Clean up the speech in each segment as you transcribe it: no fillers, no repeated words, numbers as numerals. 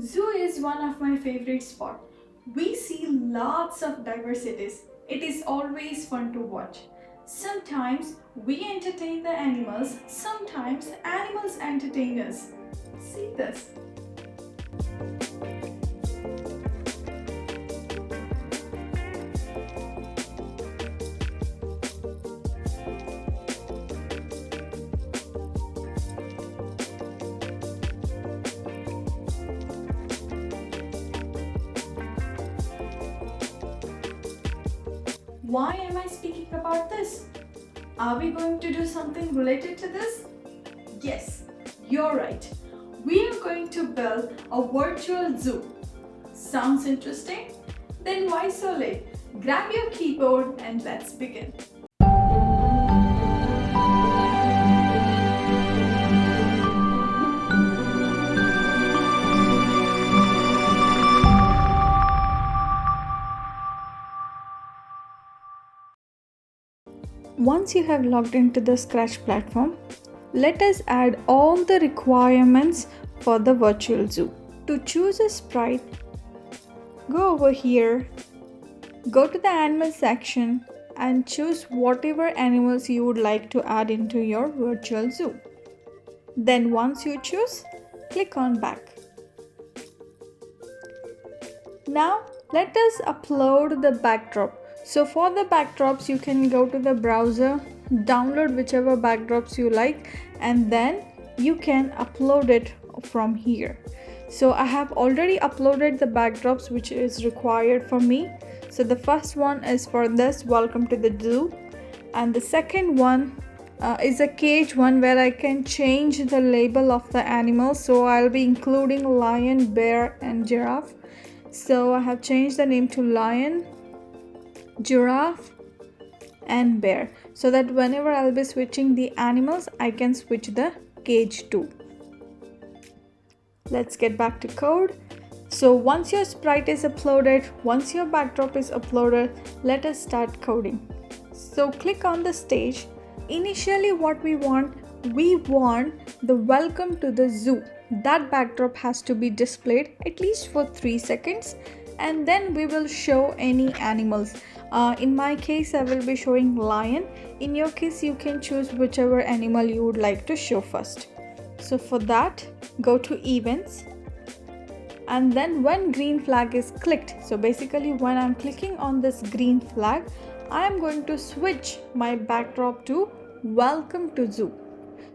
Zoo is one of my favorite spots. We see lots of diversities. It is always fun to watch. Sometimes we entertain the animals, sometimes animals entertain us. See this. Why am I speaking about this? Are we going to do something related to this? Yes, you're right. We are going to build a virtual zoo. Sounds interesting? Then why so late? Grab your keyboard and let's begin. Once you have logged into the Scratch platform, let us add all the requirements for the virtual zoo. To choose a sprite, go over here, go to the animal section and choose whatever animals you would like to add into your virtual zoo. Then once you choose, click on back. Now let us upload the backdrop. So for the backdrops you can go to the browser, download whichever backdrops you like and then you can upload it from here. So I have already uploaded the backdrops which is required for me. So the first one is for this welcome to the zoo and the second one is a cage one where I can change the label of the animals. So I'll be including lion, bear and giraffe. So I have changed the name to lion, giraffe and bear so that whenever I'll be switching the animals I can switch the cage too. Let's get back to code. So once your sprite is uploaded, once your backdrop is uploaded, let us start coding. So click on the stage. Initially what we want the welcome to the zoo. That backdrop has to be displayed at least for 3 seconds and then we will show any animals. In my case I will be showing lion. In your case you can choose whichever animal you would like to show first. So for that go to events and then when green flag is clicked, so basically when I'm clicking on this green flag I am going to switch my backdrop to welcome to zoo.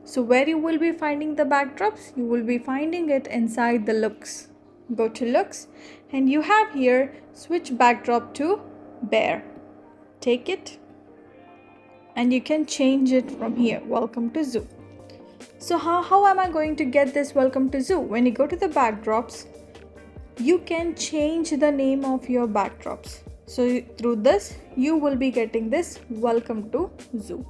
So where you will be finding the backdrops, you will be finding it inside the looks. Go to looks and you have here switch backdrop to bear. Take it and you can change it from here, welcome to zoo. So how am I going to get this welcome to zoo? When you go to the backdrops, you can change the name of your backdrops. So through this you will be getting this welcome to zoo.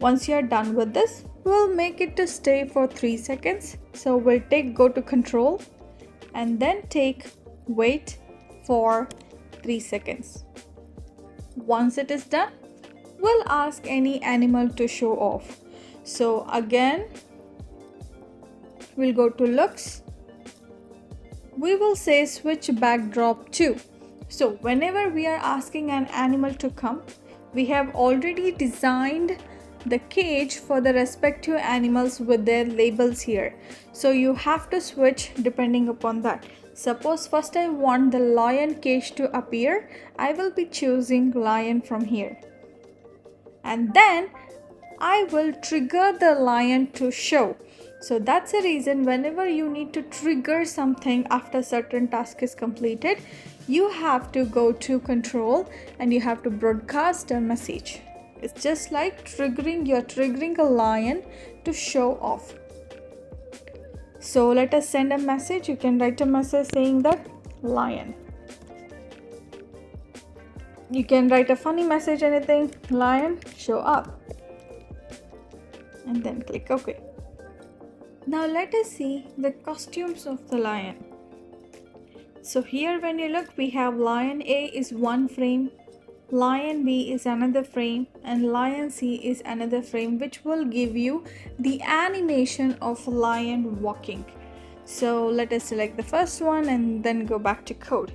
Once you are done with this, we'll make it to stay for 3 seconds. So we'll go to control and then wait for 3 seconds. Once it is done, we'll ask any animal to show off. So again, we'll go to looks. We will say switch backdrop to. So whenever we are asking an animal to come, we have already designed the cage for the respective animals with their labels here. So you have to switch depending upon that. Suppose first I want the lion cage to appear, I will be choosing lion from here. And then I will trigger the lion to show. So that's the reason whenever you need to trigger something after certain task is completed, you have to go to control and you have to broadcast a message. It's just like you're triggering a lion to show off. So let us send a message. You can write a message saying that lion. You can write a funny message, anything, lion, show up. And then click OK. Now let us see the costumes of the lion. So here when you look, we have lion A is one frame, lion B is another frame and lion C is another frame, which will give you the animation of lion walking. So let us select the first one and then go back to code.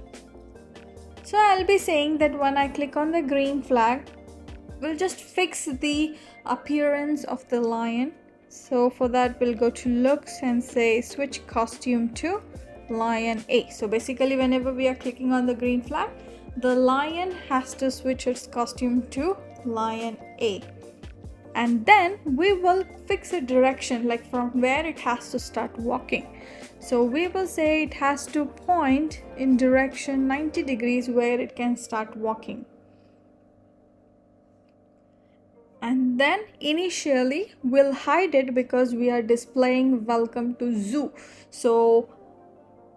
So I'll be saying that when I click on the green flag, we'll just fix the appearance of the lion. So for that, we'll go to looks and say switch costume to lion A. So basically, whenever we are clicking on the green flag, the lion has to switch its costume to lion A. And then we will fix a direction, like from where it has to start walking. So we will say it has to point in direction 90 degrees where it can start walking. And then initially we'll hide it because we are displaying welcome to zoo. So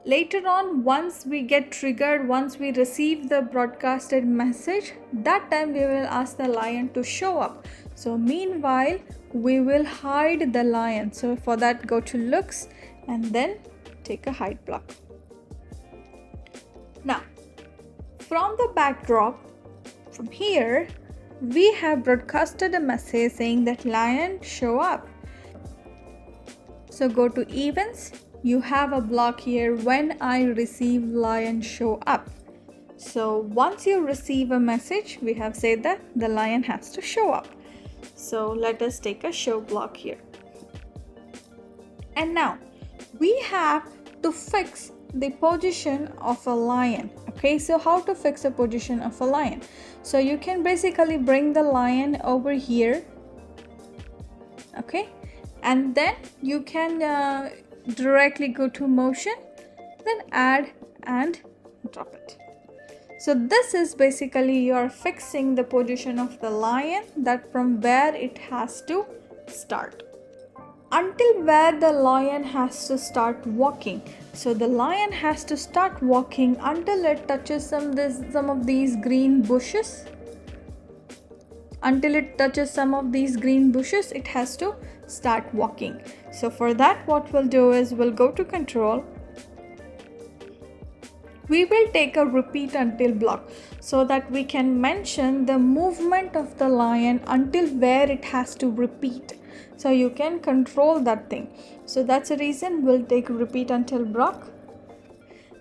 later on, once we get triggered, once we receive the broadcasted message, that time we will ask the lion to show up. So meanwhile, we will hide the lion. So for that, go to looks and then take a hide block. Now, from the backdrop, from here, we have broadcasted a message saying that lion show up. So go to events. You have a block here, when I receive lion show up. So once you receive a message, we have said that the lion has to show up. So let us take a show block here. And now we have to fix the position of a lion. Okay, so how to fix the position of a lion? So you can basically bring the lion over here. Okay, and then you can directly go to motion, then add and drop it. So this is basically you're fixing the position of the lion, that from where it has to start until where the lion has to start walking. So the lion has to start walking until it touches some of these green bushes. Until it touches some of these green bushes, it has to start walking. So for that, what we'll do is we'll go to control. We will take a repeat until block so that we can mention the movement of the lion until where it has to repeat. So you can control that thing. So that's the reason we'll take repeat until block.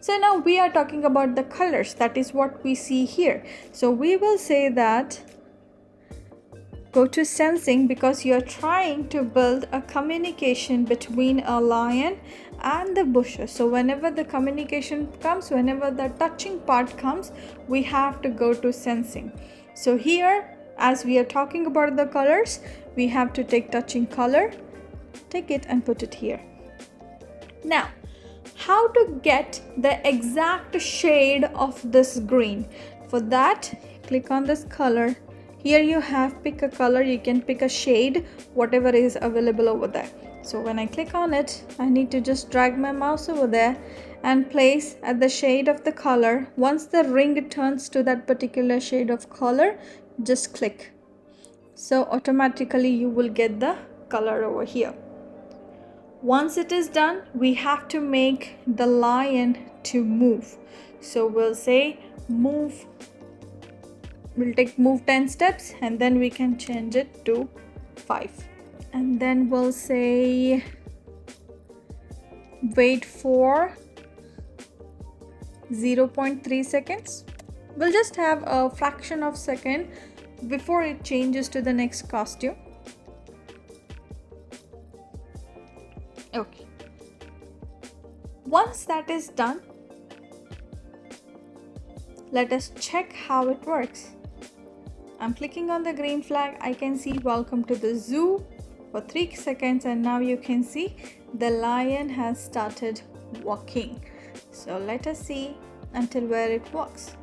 So now we are talking about the colors. That is what we see here. So we will say that go to sensing, because you're trying to build a communication between a lion and the bushes. So whenever the communication comes, whenever the touching part comes, we have to go to sensing. So here, as we are talking about the colors, we have to take touching color, take it and put it here. Now, how to get the exact shade of this green? For that, click on this color. Here you have pick a color, you can pick a shade, whatever is available over there. So when I click on it, I need to just drag my mouse over there and place at the shade of the color. Once the ring turns to that particular shade of color, just click. So automatically you will get the color over here. Once it is done, we have to make the lion to move. So we'll say move. We'll take move 10 steps and then we can change it to 5. And then we'll say wait for 0.3 seconds. We'll just have a fraction of second before it changes to the next costume. Okay. Once that is done, let us check how it works. I'm clicking on the green flag. I can see welcome to the zoo for 3 seconds, and now you can see the lion has started walking. So let us see until where it walks.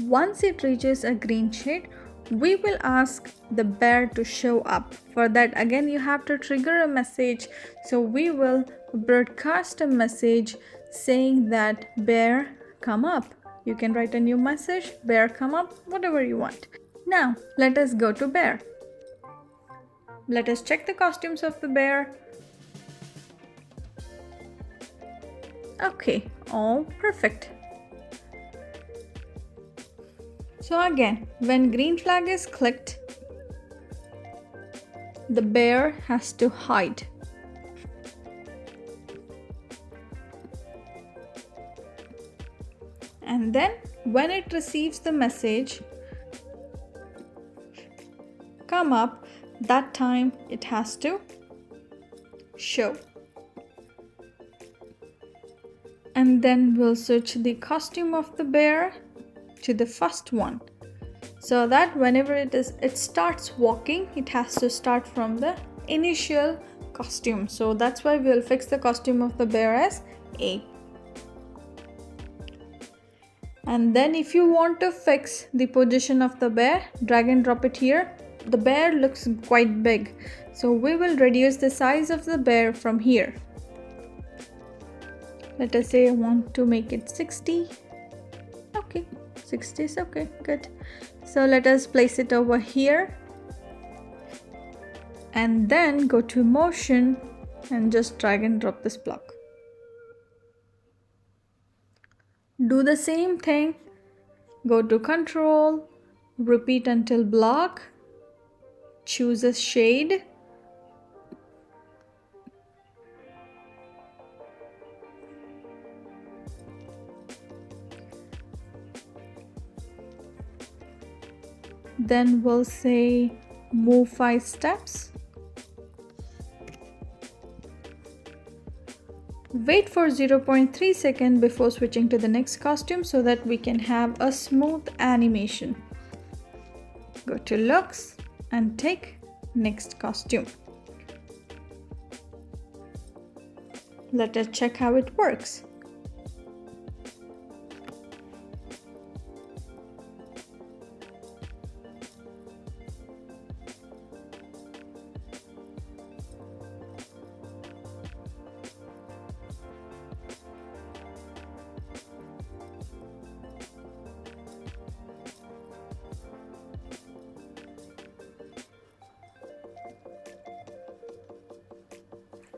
Once it reaches a green shade, we will ask the bear to show up. For that, again, you have to trigger a message. So we will broadcast a message saying that bear come up. You can write a new message, bear come up, whatever you want. Now, let us go to bear. Let us check the costumes of the bear. Okay, all perfect. So again, when green flag is clicked, the bear has to hide. And then when it receives the message come up, that time it has to show. And then we'll switch the costume of the bear to the first one, so that whenever it starts walking, it has to start from the initial costume. So that's why we'll fix the costume of the bear as A. And then if you want to fix the position of the bear, drag and drop it here. The bear looks quite big, so we will reduce the size of the bear from here. Let us say I want to make it 60. Okay, 60 is okay, good. So let us place it over here and then go to motion and just drag and drop this block. Do the same thing, go to control, repeat until block, choose a shade, then we'll say move 5 steps. Wait for 0.3 seconds before switching to the next costume so that we can have a smooth animation. Go to looks and take next costume. Let us check how it works.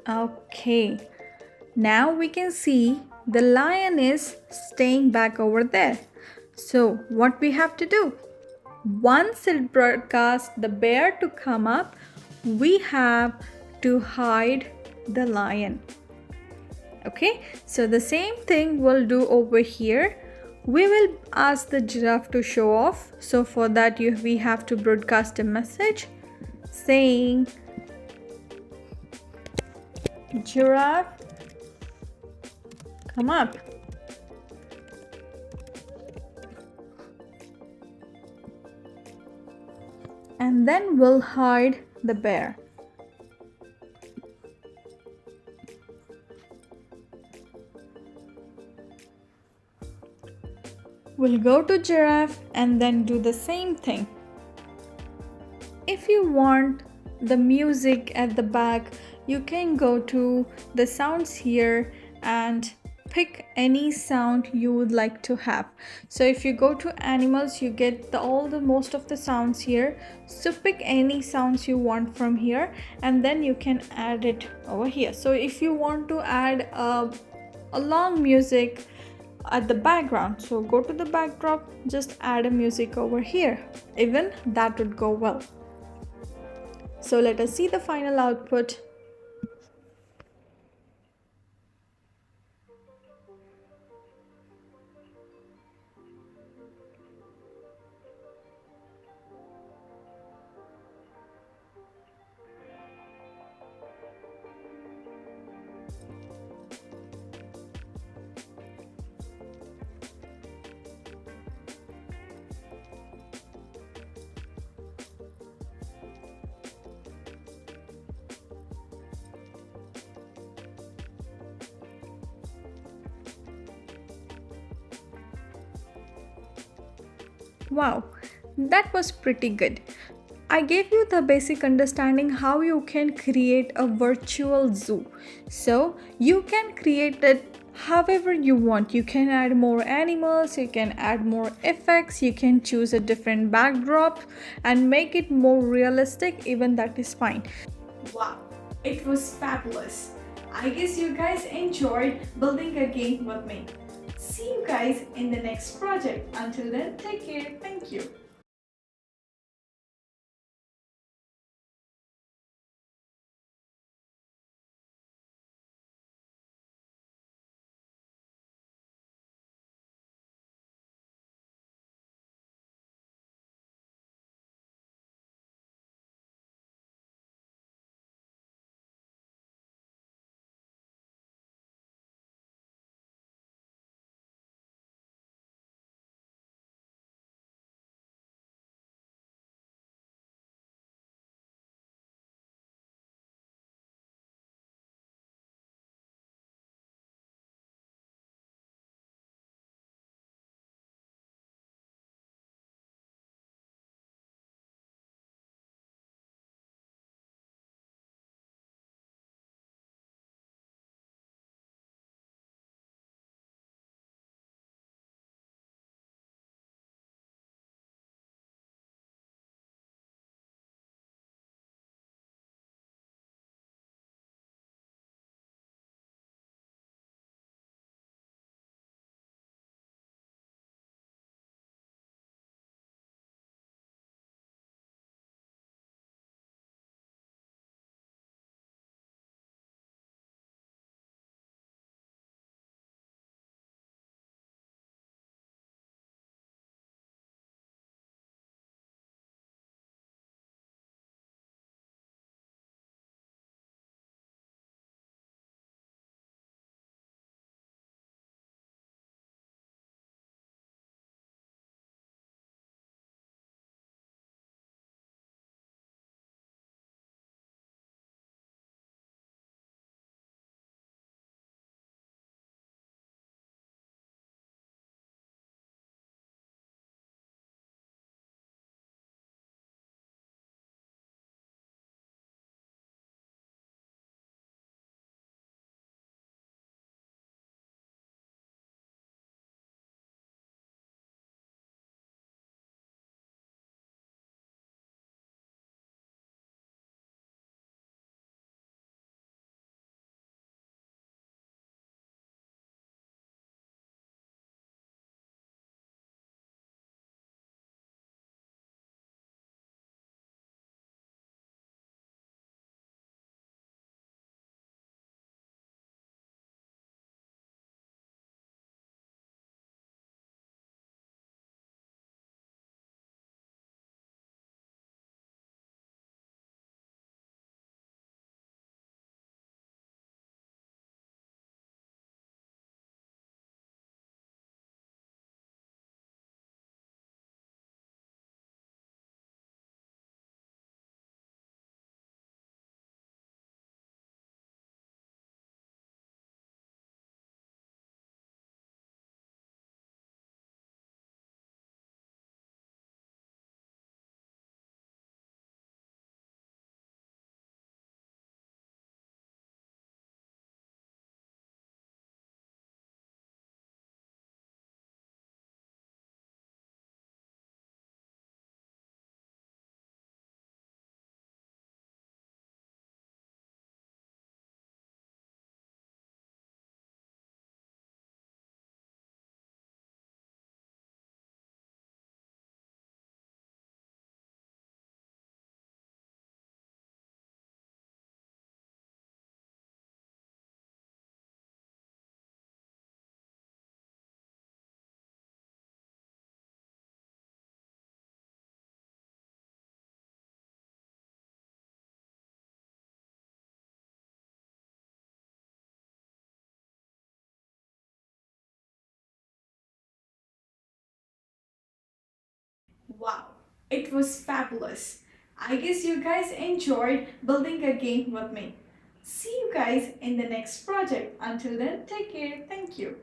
Okay, now we can see the lion is staying back over there. So what we have to do? Once it broadcasts the bear to come up, we have to hide the lion. Okay, so the same thing we'll do over here. We will ask the giraffe to show off. So for that we have to broadcast a message saying, giraffe, come up. And then we'll hide the bear. We'll go to giraffe and then do the same thing. If you want the music at the back, you can go to the sounds here and pick any sound you would like to have. So if you go to animals, you get most of the sounds here. So pick any sounds you want from here and then you can add it over here. So if you want to add a long music at the background, so go to the backdrop, just add a music over here. Even that would go well. So let us see the final output. Wow, that was pretty good. I gave you the basic understanding how you can create a virtual zoo. So you can create it however you want. You can add more animals, you can add more effects, you can choose a different backdrop and make it more realistic. Even that is fine. Wow, it was fabulous. I guess you guys enjoyed building a game with me. See you guys in the next project. Until then, take care. Thank you. Wow, it was fabulous. I guess you guys enjoyed building a game with me. See you guys in the next project. Until then, take care. Thank you.